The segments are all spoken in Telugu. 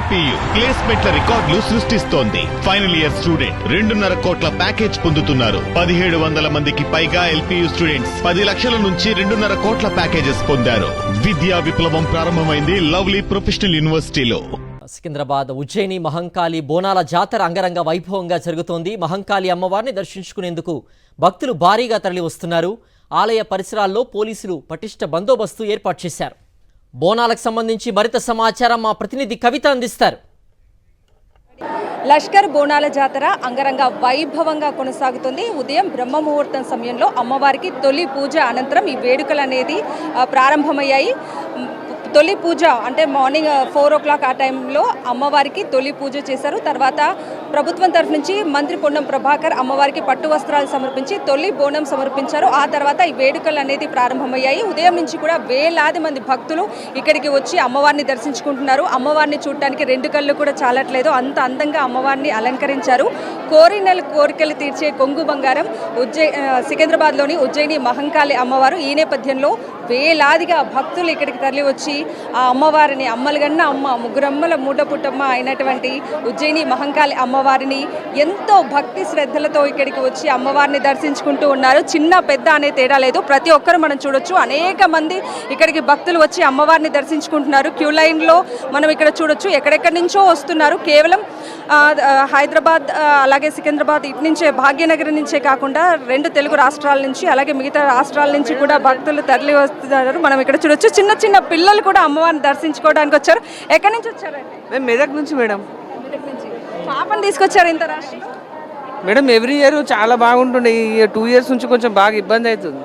ఎల్పీయూ ప్లేస్మెంట్ల రికార్డులు సృష్టిస్తోంది. ఫైనల్ ఇయర్ స్టూడెంట్ 2.5 కోట్ల ప్యాకేజ్ పొందుతున్నారు. 1700 మందికి పైగా ఎల్పీయూ స్టూడెంట్స్ 10 లక్షల నుంచి 2.5 కోట్ల ప్యాకేజెస్ పొందారు. విద్యా విప్లవం ప్రారంభమైంది లవ్లీ ప్రొఫెషనల్ యూనివర్సిటీలో. సికింద్రాబాద్ ఉజ్జయిని మహంకాళి బోనాల జాతర అంగరంగ వైభవంగా జరుగుతోంది. మహంకాళి అమ్మవారిని దర్శించుకునేందుకు భక్తులు భారీగా తరలి వస్తున్నారు. ఆలయ పరిసరాల్లో పోలీసులు పటిష్ట బందోబస్తు ఏర్పాటు చేశారు. బోనాలకు సంబంధించి మరింత సమాచారం మా ప్రతినిధి కవిత అందిస్తారు. లష్కర్ బోనాల జాతర అంగరంగ వైభవంగా కొనసాగుతుంది. ఉదయం బ్రహ్మ ముహూర్తం సమయంలో అమ్మవారికి తొలి పూజ అనంతరం ఈ వేడుకలు అనేది ప్రారంభమయ్యాయి. తొలి పూజ అంటే మార్నింగ్ 4 o'clock ఆ టైంలో అమ్మవారికి తొలి పూజ చేశారు. తర్వాత ప్రభుత్వం తరఫు నుంచి మంత్రి పొన్నం ప్రభాకర్ అమ్మవారికి పట్టు వస్త్రాలు సమర్పించి తొలి బోనం సమర్పించారు. ఆ తర్వాత ఈ వేడుకలు అనేది ప్రారంభమయ్యాయి. ఉదయం నుంచి కూడా వేలాది మంది భక్తులు ఇక్కడికి వచ్చి అమ్మవారిని దర్శించుకుంటున్నారు. అమ్మవారిని చూడటానికి 2 కళ్ళు కూడా చాలట్లేదు, అంత అందంగా అమ్మవారిని అలంకరించారు. కోరినల కోరికలు తీర్చే కొంగు బంగారం సికింద్రాబాద్లోని ఉజ్జయిని మహంకాళి అమ్మవారు. ఈ నేపథ్యంలో వేలాదిగా భక్తులు ఇక్కడికి తరలి వచ్చి ఆ అమ్మవారిని అమ్మలుగన్న అమ్మ ముగ్గురమ్మల మూడపుట్టమ్మ అయినటువంటి ఉజ్జయిని మహంకాళి అమ్మవారిని ఎంతో భక్తి శ్రద్ధలతో ఇక్కడికి వచ్చి అమ్మవారిని దర్శించుకుంటూ ఉన్నారు. చిన్న పెద్ద అనే తేడా లేదు, ప్రతి ఒక్కరు మనం చూడొచ్చు. అనేక మంది ఇక్కడికి భక్తులు వచ్చి అమ్మవారిని దర్శించుకుంటున్నారు. క్యూ లైన్లో మనం ఇక్కడ చూడొచ్చు, ఎక్కడెక్కడి నుంచో వస్తున్నారు. కేవలం హైదరాబాద్ అలాగే సికింద్రాబాద్ ఇటు నుంచే భాగ్యనగరం నుంచే కాకుండా 2 తెలుగు రాష్ట్రాల నుంచి అలాగే మిగతా రాష్ట్రాల నుంచి కూడా భక్తులు తరలి వస్తున్నారు. మనం ఇక్కడ చూడొచ్చు, చిన్న చిన్న పిల్లలు కూడా అమ్మవారిని దర్శించుకోవడానికి వచ్చారు. ఎక్కడి నుంచి వచ్చారండి? మేము మెదక్ నుంచి మేడం. పాపని తీసుకొచ్చారు ఇంత రష్? మేడం ఎవ్రీ ఇయర్ చాలా బాగుంటుండే, ఈ 2 years నుంచి కొంచెం బాగా ఇబ్బంది అవుతుంది.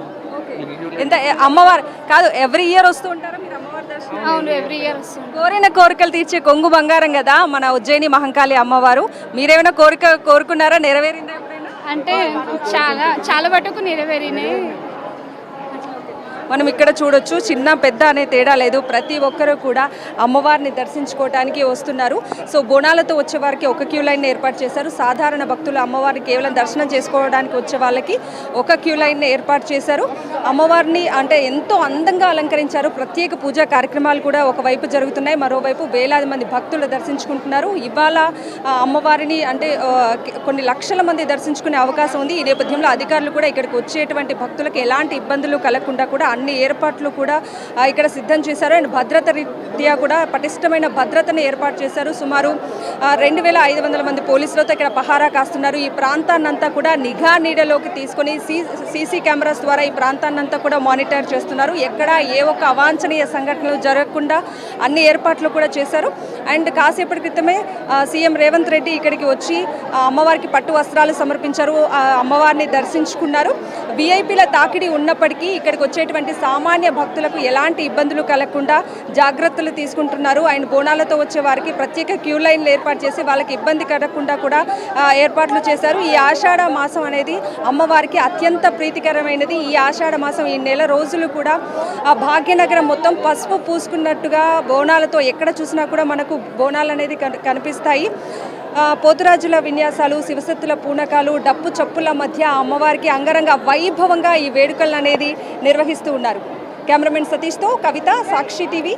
ఎంత అమ్మవారు కాదు, ఎవ్రీ ఇయర్ వస్తూ ఉంటారా మీరు అమ్మవారి దర్శనం? అవును, ఎవ్రీ ఇయర్ వస్తుంది. కోరిన కోరికలు తీర్చే కొంగు బంగారం కదా మన ఉజ్జయిని మహంకాళి అమ్మవారు. మీరేమైనా కోరిక కోరుకున్నారా? నెరవేరిందా ఎప్పుడైనా? అంటే చాలా మటుకు నెరవేరినాయి. మనం ఇక్కడ చూడొచ్చు, చిన్న పెద్ద అనే తేడా లేదు, ప్రతి ఒక్కరూ కూడా అమ్మవారిని దర్శించుకోవడానికి వస్తున్నారు. సో బోనాలతో వచ్చే వారికి ఒక క్యూ లైన్ ఏర్పాటు చేశారు. సాధారణ భక్తులు అమ్మవారిని కేవలం దర్శనం చేసుకోవడానికి వచ్చే వాళ్ళకి ఒక క్యూ లైన్ ఏర్పాటు చేశారు. అమ్మవారిని అంటే ఎంతో అందంగా అలంకరించారు. ప్రత్యేక పూజా కార్యక్రమాలు కూడా ఒకవైపు జరుగుతున్నాయి, మరోవైపు వేలాది మంది భక్తులు దర్శించుకుంటున్నారు. ఇవాళ అమ్మవారిని అంటే కొన్ని లక్షల మంది దర్శించుకునే అవకాశం ఉంది. ఈ నేపథ్యంలో అధికారులు కూడా ఇక్కడికి వచ్చేటువంటి భక్తులకు ఎలాంటి ఇబ్బందులు కలగకుండా కూడా అన్ని ఏర్పాట్లు కూడా ఇక్కడ సిద్ధం చేశారు. అండ్ భద్రత రీత్యా కూడా పటిష్టమైన భద్రతను ఏర్పాటు చేశారు. సుమారు 2500 మంది పోలీసులతో ఇక్కడ పహారా కాస్తున్నారు. ఈ ప్రాంతాన్నంతా కూడా నిఘా నీడలోకి తీసుకొని సీసీ కెమెరాస్ ద్వారా ఈ ప్రాంతాన్నంతా కూడా మానిటర్ చేస్తున్నారు. ఎక్కడ ఏ ఒక్క అవాంఛనీయ సంఘటనలు జరగకుండా అన్ని ఏర్పాట్లు కూడా చేశారు. అండ్ కాసేపటి క్రితమే సీఎం రేవంత్ రెడ్డి ఇక్కడికి వచ్చి అమ్మవారికి పట్టు వస్త్రాలు సమర్పించారు, అమ్మవారిని దర్శించుకున్నారు. విఐపీల తాకిడి ఉన్నప్పటికీ ఇక్కడికి వచ్చేటువంటి సామాన్య భక్తులకు ఎలాంటి ఇబ్బందులు కలగకుండా జాగ్రత్తలు తీసుకుంటున్నారు. ఆయన బోనాలతో వచ్చే వారికి ప్రత్యేక క్యూ లైన్లు ఏర్పాటు చేసి వాళ్ళకి ఇబ్బంది కలగకుండా కూడా ఏర్పాట్లు చేశారు. ఈ ఆషాఢ మాసం అనేది అమ్మవారికి అత్యంత ప్రీతికరమైనది. ఈ ఆషాఢ మాసం ఈ నెల రోజులు కూడా భాగ్యనగరం మొత్తం పసుపు పూసుకున్నట్టుగా బోనాలతో ఎక్కడ చూసినా కూడా మనకు బోనాలు అనేది కనిపిస్తాయి. పోతురాజుల విన్యాసాలు, శివసత్తుల పూనకాలు, డప్పు చప్పుల మధ్య అమ్మవారికి అంగరంగ వైభవంగా ఈ వేడుకలు అనేది నిర్వహిస్తూ ఉన్నారు. కెమెరామెన్ సతీష్తో కవిత, సాక్షి టీవీ,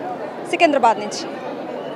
సికింద్రాబాద్ నుంచి.